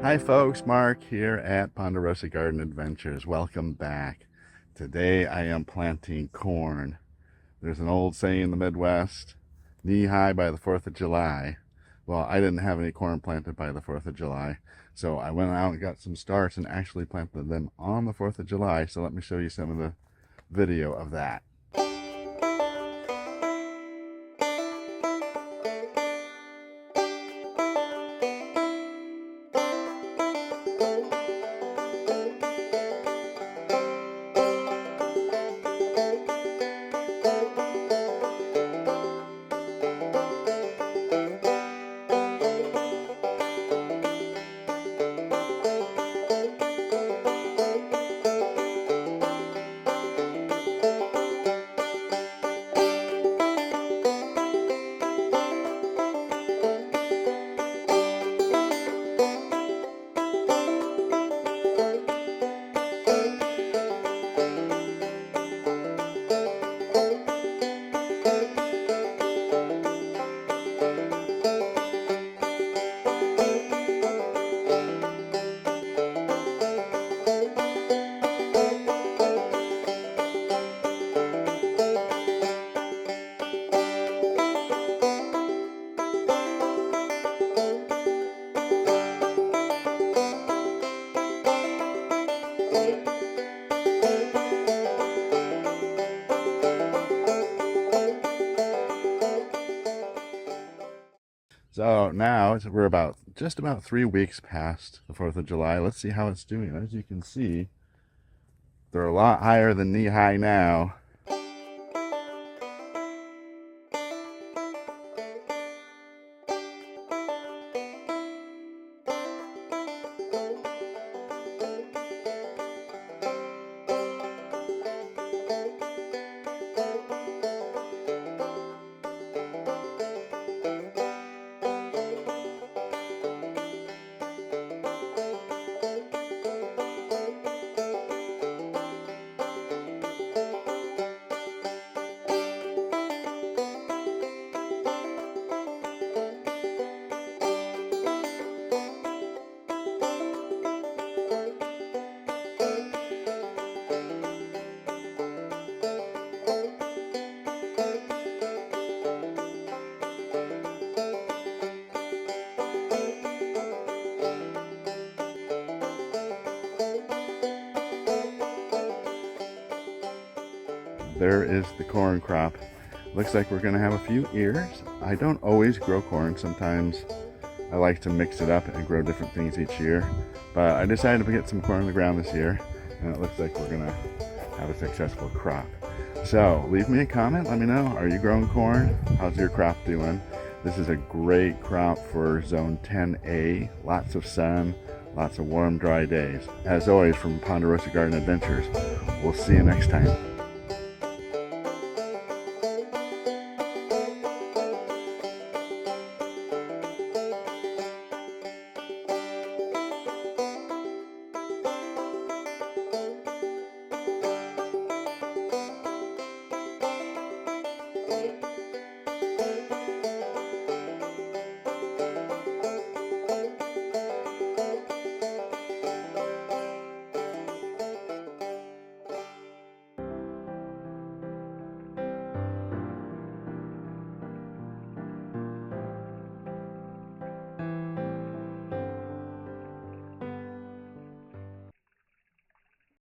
Hi folks, Mark here at Ponderosa Garden Adventures. Welcome back. Today I am planting corn. There's an old saying in the Midwest, knee high by the 4th of July. Well, I didn't have any corn planted by the 4th of July, so I went out and got some starts and actually planted them on the 4th of July. So let me show you some of the video of that. So now we're just about 3 weeks past the 4th of July. Let's see how it's doing. As you can see, they're a lot higher than knee high now. There is the corn crop. Looks like we're gonna have a few ears. I don't always grow corn. Sometimes I like to mix it up and grow different things each year. But I decided to get some corn in the ground this year, and it looks like we're gonna have a successful crop. So leave me a comment, let me know, are you growing corn? How's your crop doing? This is a great crop for zone 10A. Lots of sun, lots of warm, dry days. As always, from Ponderosa Garden Adventures, we'll see you next time.